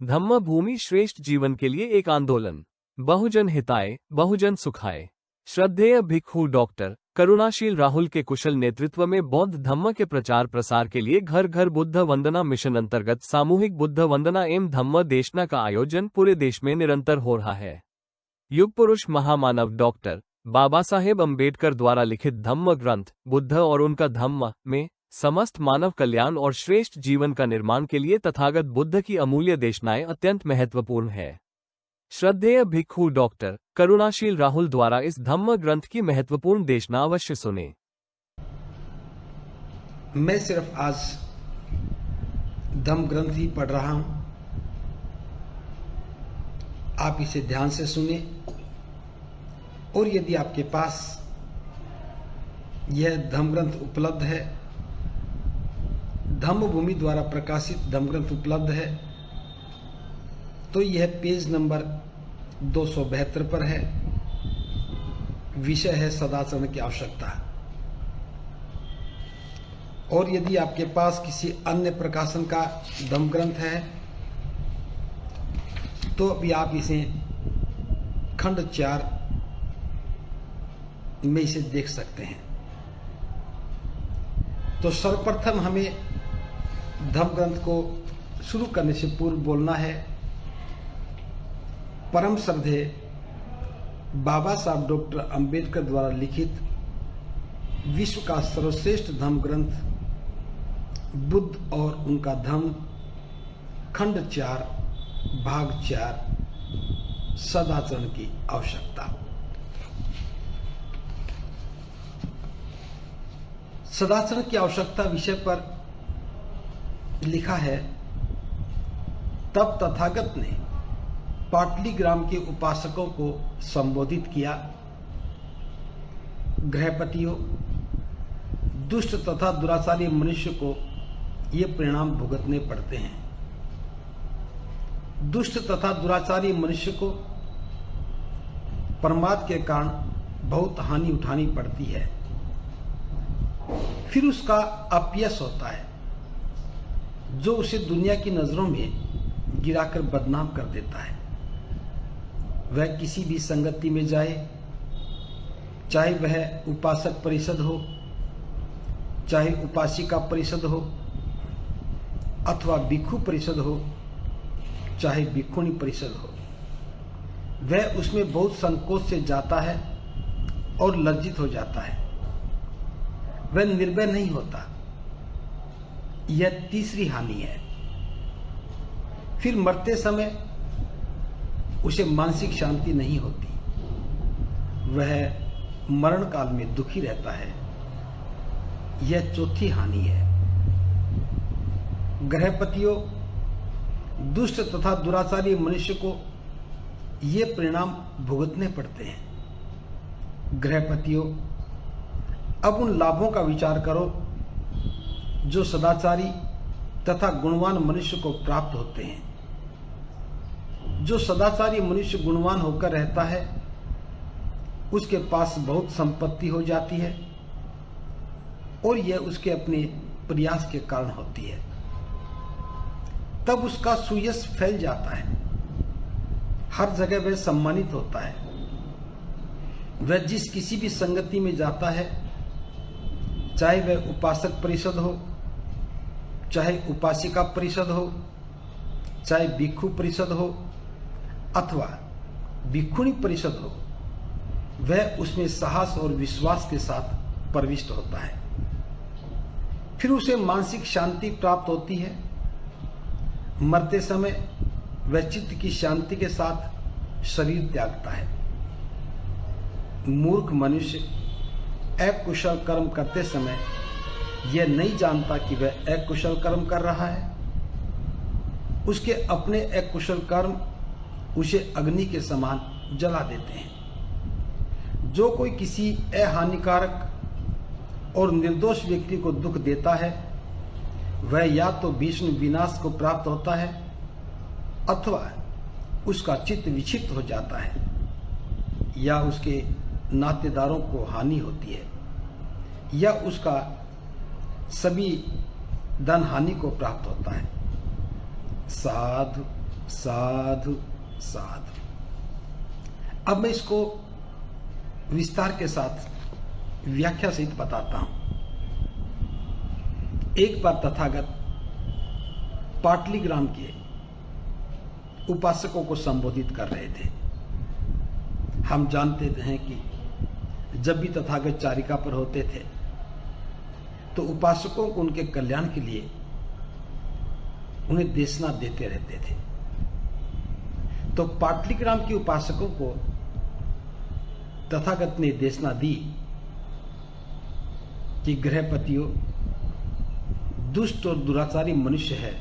धम्म भूमि श्रेष्ठ जीवन के लिए एक आंदोलन। बहुजन हिताय बहुजन सुखाय। श्रद्धेय भिक्खु डॉक्टर करुणाशील राहुल के कुशल नेतृत्व में बौद्ध धम्म के प्रचार प्रसार के लिए घर घर बुद्ध वंदना मिशन अंतर्गत सामूहिक बुद्ध वंदना एवं धम्म देशना का आयोजन पूरे देश में निरंतर हो रहा है। युग पुरुष महामानव डॉक्टर बाबा साहेब अम्बेडकर द्वारा लिखित धम्म ग्रंथ बुद्ध और उनका धम्म में समस्त मानव कल्याण और श्रेष्ठ जीवन का निर्माण के लिए तथागत बुद्ध की अमूल्य देशनाएं अत्यंत महत्वपूर्ण है। श्रद्धेय भिक्खु डॉक्टर करुणाशील राहुल द्वारा इस धम्म ग्रंथ की महत्वपूर्ण देशना अवश्य सुने। मैं सिर्फ आज धम्म ग्रंथ ही पढ़ रहा हूं, आप इसे ध्यान से सुने और यदि आपके पास यह धम्म ग्रंथ उपलब्ध है, धम्म भूमि द्वारा प्रकाशित धम्म ग्रंथ उपलब्ध है, तो यह पेज नंबर 272 पर है। विषय है सदाचरण की आवश्यकता। और यदि आपके पास किसी अन्य प्रकाशन का धम्म ग्रंथ है तो अभी आप इसे खंड 4 में इसे देख सकते हैं। तो सर्वप्रथम हमें धम्म ग्रंथ को शुरू करने से पूर्व बोलना है, परम श्रद्धेय बाबा साहब डॉक्टर अंबेडकर द्वारा लिखित विश्व का सर्वश्रेष्ठ धम्म ग्रंथ बुद्ध और उनका धम्म खंड 4 भाग 4 सदाचरण की आवश्यकता। सदाचरण की आवश्यकता विषय पर लिखा है, तब तथागत ने पाटलीग्राम के उपासकों को संबोधित किया। गृहपतियों, दुष्ट तथा दुराचारी मनुष्य को ये परिणाम भुगतने पड़ते हैं। दुष्ट तथा दुराचारी मनुष्य को प्रमाद के कारण बहुत हानि उठानी पड़ती है, फिर उसका अपयश होता है जो उसे दुनिया की नजरों में गिराकर बदनाम कर देता है। वह किसी भी संगति में जाए, चाहे वह उपासक परिषद हो, चाहे उपासिका परिषद हो, अथवा भिक्षु परिषद हो, चाहे भिक्षुणी परिषद हो, वह उसमें बहुत संकोच से जाता है और लज्जित हो जाता है। वह निर्भय नहीं होता। यह तीसरी हानि है। फिर मरते समय उसे मानसिक शांति नहीं होती, वह मरण काल में दुखी रहता है। यह चौथी हानि है। गृहपतियों, दुष्ट तथा दुराचारी मनुष्य को ये परिणाम भुगतने पड़ते हैं। गृहपतियों, अब उन लाभों का विचार करो जो सदाचारी तथा गुणवान मनुष्य को प्राप्त होते हैं। जो सदाचारी मनुष्य गुणवान होकर रहता है, उसके पास बहुत संपत्ति हो जाती है और यह उसके अपने प्रयास के कारण होती है। तब उसका सुयश फैल जाता है, हर जगह वह सम्मानित होता है। वह जिस किसी भी संगति में जाता है, चाहे वह उपासक परिषद हो, चाहे उपासिका परिषद हो, चाहे भिक्षु परिषद हो अथवा भिक्षुणी परिषद हो, वह उसमें साहस और विश्वास के साथ प्रविष्ट होता है। फिर उसे मानसिक शांति प्राप्त होती है। मरते समय वह चित्त की शांति के साथ शरीर त्यागता है। मूर्ख मनुष्य अकुशल कर्म करते समय यह नहीं जानता कि वह अकुशल कर्म कर रहा है। उसके अपने अकुशल कर्म उसे अग्नि के समान जला देते हैं। जो कोई किसी अहानिकारक और निर्दोष व्यक्ति को दुख देता है, वह या तो भीषण विनाश को प्राप्त होता है अथवा उसका चित्त विक्षिप्त हो जाता है, या उसके नातेदारों को हानि होती है, या उसका सभी धन हानि को प्राप्त होता है। साधु। साधु साधु। अब मैं इसको विस्तार के साथ व्याख्या सहित बताता हूं। एक बार तथागत पाटलीग्राम के उपासकों को संबोधित कर रहे थे। हम जानते हैं कि जब भी तथागत चारिका पर होते थे तो उपासकों को उनके कल्याण के लिए उन्हें देशना देते रहते थे। तो पाटलीग्राम के उपासकों को तथागत ने देशना दी कि गृहपतियों, दुष्ट और दुराचारी मनुष्य है,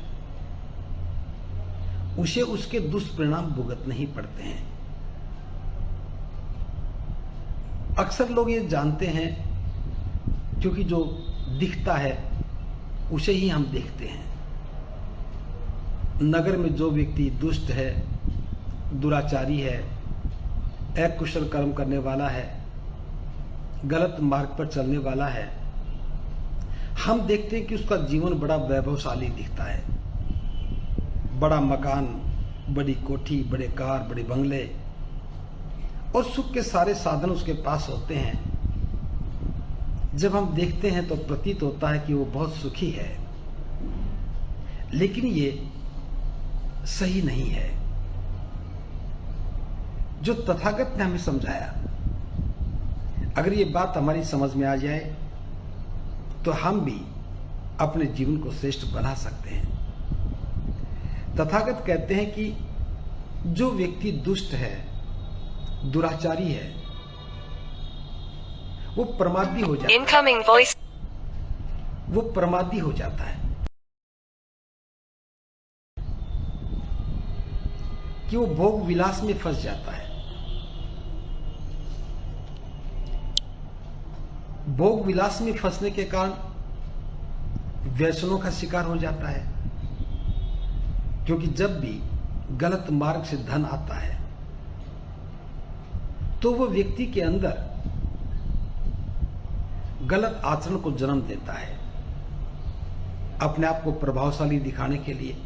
उसे उसके दुष्परिणाम भुगतने ही पड़ते हैं। अक्सर लोग ये जानते हैं क्योंकि जो दिखता है उसे ही हम देखते हैं। नगर में जो व्यक्ति दुष्ट है, दुराचारी है, अकुशल कर्म करने वाला है, गलत मार्ग पर चलने वाला है, हम देखते हैं कि उसका जीवन बड़ा वैभवशाली दिखता है। बड़ा मकान, बड़ी कोठी, बड़े कार, बड़े बंगले और सुख के सारे साधन उसके पास होते हैं। जब हम देखते हैं तो प्रतीत होता है कि वो बहुत सुखी है, लेकिन ये सही नहीं है। जो तथागत ने हमें समझाया, अगर ये बात हमारी समझ में आ जाए तो हम भी अपने जीवन को श्रेष्ठ बना सकते हैं। तथागत कहते हैं कि जो व्यक्ति दुष्ट है, दुराचारी है, वो प्रमादी हो जाता है। Incoming voice. वो प्रमादी हो जाता है कि वो भोग विलास में फंस जाता है। भोग विलास में फंसने के कारण व्यसनों का शिकार हो जाता है, क्योंकि जब भी गलत मार्ग से धन आता है तो वो व्यक्ति के अंदर गलत आचरण को जन्म देता है। अपने आप को प्रभावशाली दिखाने के लिए,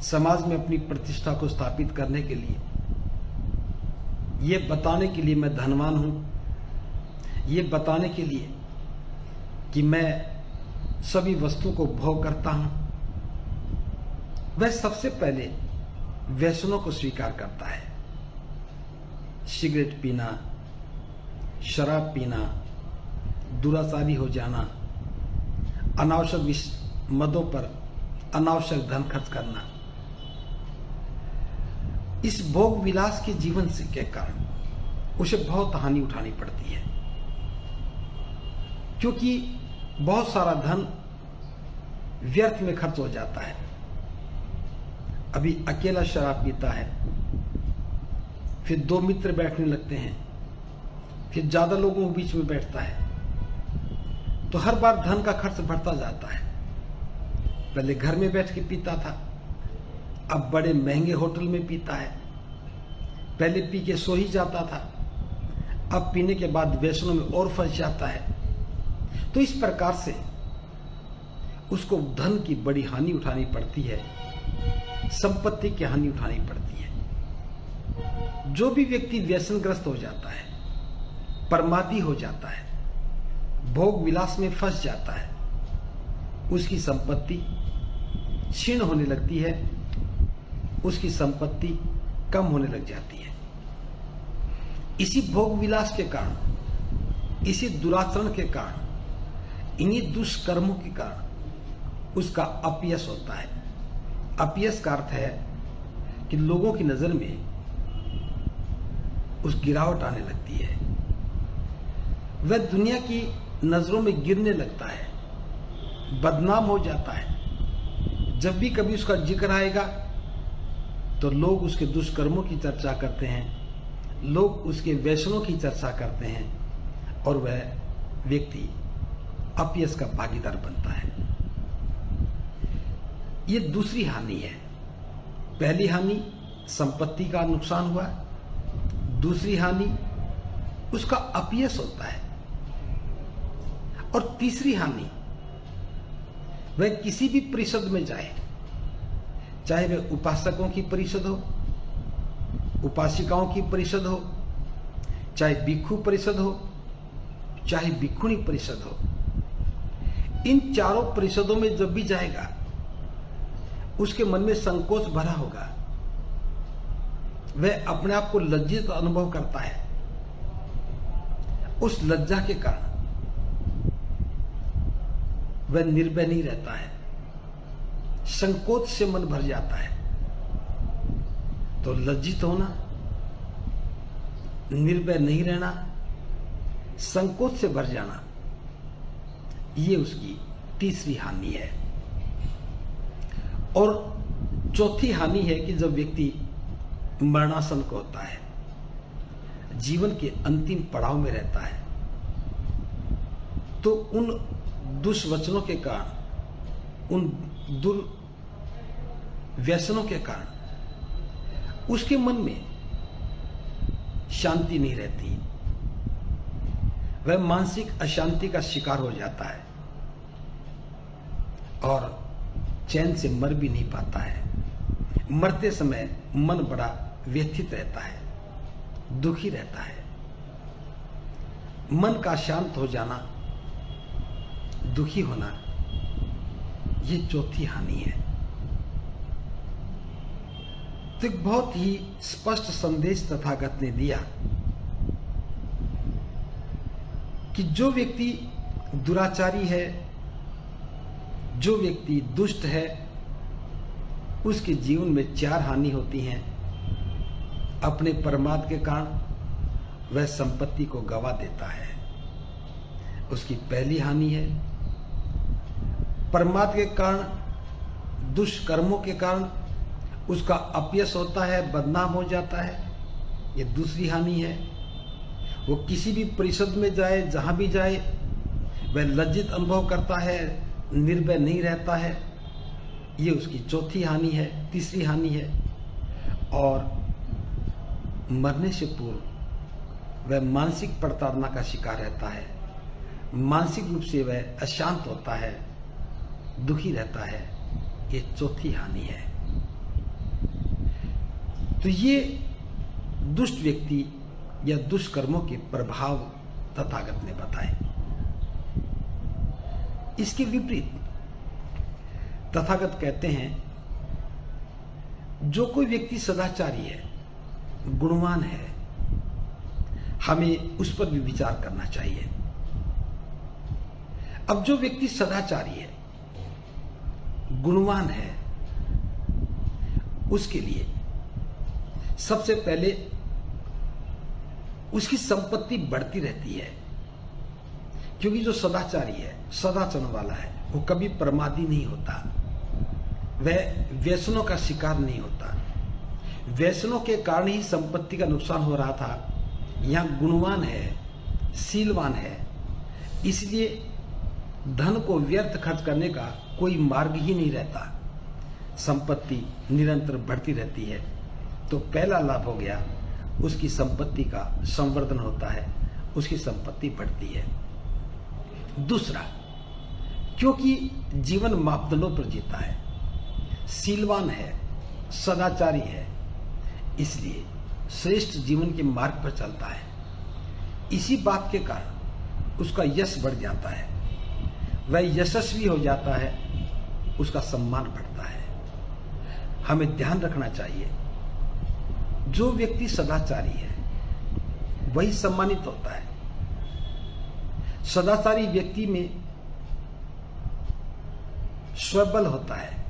समाज में अपनी प्रतिष्ठा को स्थापित करने के लिए, ये बताने के लिए मैं धनवान हूं, ये बताने के लिए कि मैं सभी वस्तुओं को भोग करता हूं, वह सबसे पहले व्यसनों को स्वीकार करता है। सिगरेट पीना, शराब पीना, दुराचारी हो जाना, अनावश्यक मदों पर अनावश्यक धन खर्च करना, इस भोग विलास के जीवन से के कारण उसे बहुत हानि उठानी पड़ती है, क्योंकि बहुत सारा धन व्यर्थ में खर्च हो जाता है। अभी अकेला शराब पीता है, फिर दो मित्र बैठने लगते हैं, फिर ज्यादा लोगों के बीच में बैठता है, तो हर बार धन का खर्च बढ़ता जाता है। पहले घर में बैठ के पीता था, अब बड़े महंगे होटल में पीता है। पहले पी के सो ही जाता था, अब पीने के बाद व्यसनों में और फंस जाता है। तो इस प्रकार से उसको धन की बड़ी हानि उठानी पड़ती है, संपत्ति की हानि उठानी पड़ती है। जो भी व्यक्ति व्यसनग्रस्त हो जाता है, प्रमादी हो जाता है, भोग विलास में फंस जाता है, उसकी संपत्ति क्षीण होने लगती है, उसकी संपत्ति कम होने लग जाती है। इसी भोग विलास के कारण, इसी दुराचरण के कारण, इन्हीं दुष्कर्मों के कारण उसका अपयश होता है। अपयश का अर्थ है कि लोगों की नजर में उस गिरावट आने लगती है, वह दुनिया की नजरों में गिरने लगता है, बदनाम हो जाता है। जब भी कभी उसका जिक्र आएगा तो लोग उसके दुष्कर्मों की चर्चा करते हैं, लोग उसके व्यसनों की चर्चा करते हैं, और वह व्यक्ति अपयश का भागीदार बनता है। यह दूसरी हानि है। पहली हानि संपत्ति का नुकसान हुआ, दूसरी हानि उसका अपयश होता है, और तीसरी हानि वह किसी भी परिषद में जाए, चाहे वे उपासकों की परिषद हो, उपासिकाओं की परिषद हो, चाहे भिक्षु परिषद हो, चाहे भिक्षुणी परिषद हो, इन चारों परिषदों में जब भी जाएगा उसके मन में संकोच भरा होगा, वह अपने आप को लज्जित अनुभव करता है। उस लज्जा के कारण वह निर्भय नहीं रहता है, संकोच से मन भर जाता है। तो लज्जित होना, निर्भय नहीं रहना, संकोच से भर जाना, ये उसकी तीसरी हानि है। और चौथी हानि है कि जब व्यक्ति मरणासन को होता है, जीवन के अंतिम पड़ाव में रहता है, तो उन दुष्वचनों के कारण, उन दुर्व्यसनों के कारण उसके मन में शांति नहीं रहती, वह मानसिक अशांति का शिकार हो जाता है और चैन से मर भी नहीं पाता है। मरते समय मन बड़ा व्यथित रहता है, दुखी रहता है। मन का शांत हो जाना, दुखी होना, ये चौथी हानि है। तो एक बहुत ही स्पष्ट संदेश तथागत ने दिया कि जो व्यक्ति दुराचारी है, जो व्यक्ति दुष्ट है, उसके जीवन में चार हानि होती हैं। अपने प्रमाद के कारण वह संपत्ति को गवा देता है। उसकी पहली हानि है, प्रमाद के कारण, दुष्कर्मों के कारण उसका अपयश होता है, बदनाम हो जाता है। ये दूसरी हानि है। वो किसी भी परिषद में जाए, जहां भी जाए, वह लज्जित अनुभव करता है, निर्भय नहीं रहता है। ये उसकी चौथी हानि है, तीसरी हानि है। और मरने से पूर्व वह मानसिक प्रताड़ना का शिकार रहता है, मानसिक रूप से वह अशांत होता है, दुखी रहता है। ये चौथी हानि है। तो ये दुष्ट व्यक्ति या दुष्कर्मों के प्रभाव तथागत ने बताए। इसके विपरीत तथागत कहते हैं, जो कोई व्यक्ति सदाचारी है, गुणवान है, हमें उस पर भी विचार करना चाहिए। अब जो व्यक्ति सदाचारी है, गुणवान है, उसके लिए सबसे पहले उसकी संपत्ति बढ़ती रहती है। क्योंकि जो सदाचारी है, सदाचरण वाला है, वो कभी प्रमादी नहीं होता, वह व्यसनों का शिकार नहीं होता। व्यसनों के कारण ही संपत्ति का नुकसान हो रहा था। यहां गुणवान है, शीलवान है, इसलिए धन को व्यर्थ खर्च करने का कोई मार्ग ही नहीं रहता। संपत्ति निरंतर बढ़ती रहती है। तो पहला लाभ हो गया, उसकी संपत्ति का संवर्धन होता है, उसकी संपत्ति बढ़ती है। दूसरा, क्योंकि जीवन मापदंडों पर जीता है, शीलवान है, सदाचारी है, इसलिए श्रेष्ठ जीवन के मार्ग पर चलता है। इसी बात के कारण उसका यश बढ़ जाता है, वह यशस्वी हो जाता है, उसका सम्मान बढ़ता है। हमें ध्यान रखना चाहिए, जो व्यक्ति सदाचारी है वही सम्मानित होता है। सदाचारी व्यक्ति में स्वबल होता है,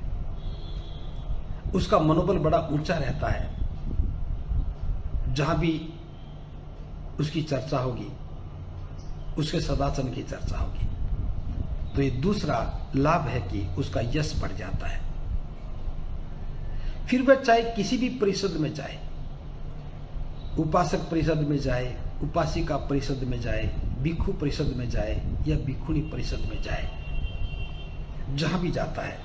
उसका मनोबल बड़ा ऊंचा रहता है। जहां भी उसकी चर्चा होगी, उसके सदाचरण की चर्चा होगी। तो ये दूसरा लाभ है कि उसका यश बढ़ जाता है। फिर वह चाहे किसी भी परिषद में जाए, उपासक परिषद में जाए, उपासिका परिषद में जाए, भिक्षु परिषद में जाए या भिक्षुणी परिषद में जाए, जहां भी जाता है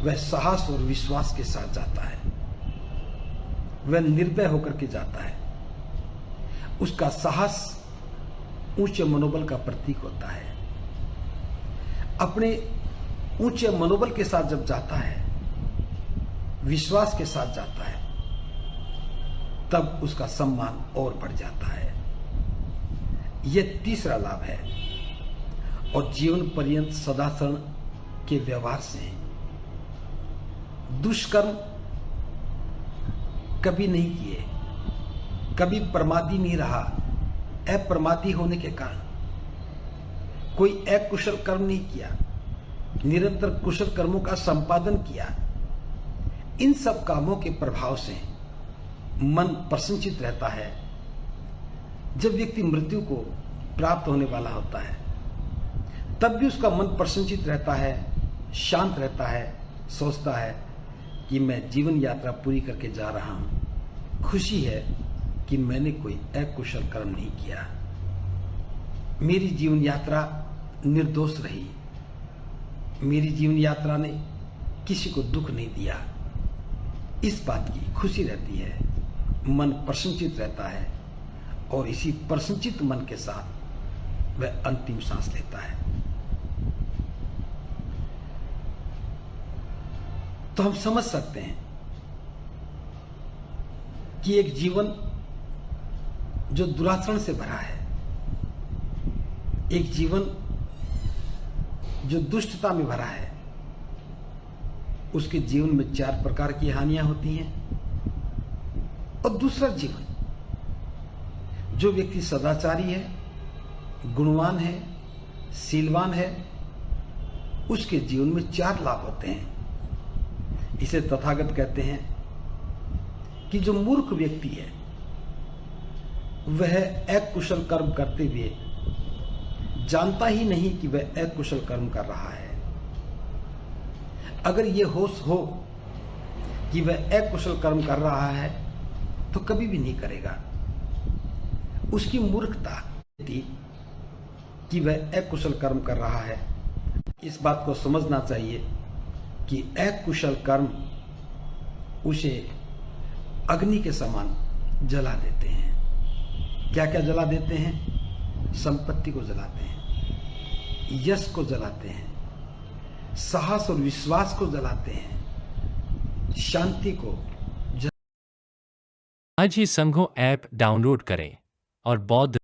वह साहस और विश्वास के साथ जाता है। वह निर्भय होकर के जाता है। उसका साहस ऊंचे मनोबल का प्रतीक होता है। अपने ऊंचे मनोबल के साथ जब जाता है विश्वास के साथ जाता है, तब उसका सम्मान और बढ़ जाता है। यह तीसरा लाभ है। और जीवन पर्यंत सदाचरण के व्यवहार से दुष्कर्म कभी नहीं किए, कभी प्रमादी नहीं रहा। अप्रमादी होने के कारण कोई अकुशल कर्म नहीं किया, निरंतर कुशल कर्मों का संपादन किया। इन सब कामों के प्रभाव से मन प्रसन्नचित रहता है। जब व्यक्ति मृत्यु को प्राप्त होने वाला होता है, तब भी उसका मन प्रसन्नचित रहता है, शांत रहता है, सोचता है कि मैं जीवन यात्रा पूरी करके जा रहा हूं। खुशी है कि मैंने कोई अकुशल कर्म नहीं किया, मेरी जीवन यात्रा निर्दोष रही, मेरी जीवन यात्रा ने किसी को दुख नहीं दिया। इस बात की खुशी रहती है, मन प्रसन्नचित रहता है और इसी प्रसन्नचित मन के साथ वह अंतिम सांस लेता है। तो हम समझ सकते हैं कि एक जीवन जो दुराचरण से भरा है, एक जीवन जो दुष्टता में भरा है, उसके जीवन में 4 प्रकार की हानियां होती हैं। और दूसरा जीवन जो व्यक्ति सदाचारी है, गुणवान है, शीलवान है, उसके जीवन में 4 लाभ होते हैं। इसे तथागत कहते हैं कि जो मूर्ख व्यक्ति है वह अकुशल कर्म करते हुए जानता ही नहीं कि वह अकुशल कर्म कर रहा है। अगर यह होश हो कि वह अकुशल कर्म कर रहा है तो कभी भी नहीं करेगा। उसकी मूर्खता कि वह अकुशल कर्म कर रहा है। इस बात को समझना चाहिए कि अकुशल कर्म उसे अग्नि के समान जला देते हैं। क्या क्या जला देते हैं? संपत्ति को जलाते हैं, यश को जलाते हैं, साहस और विश्वास को जलाते हैं, शांति को। आज ही संघो ऐप डाउनलोड करें और बौद्ध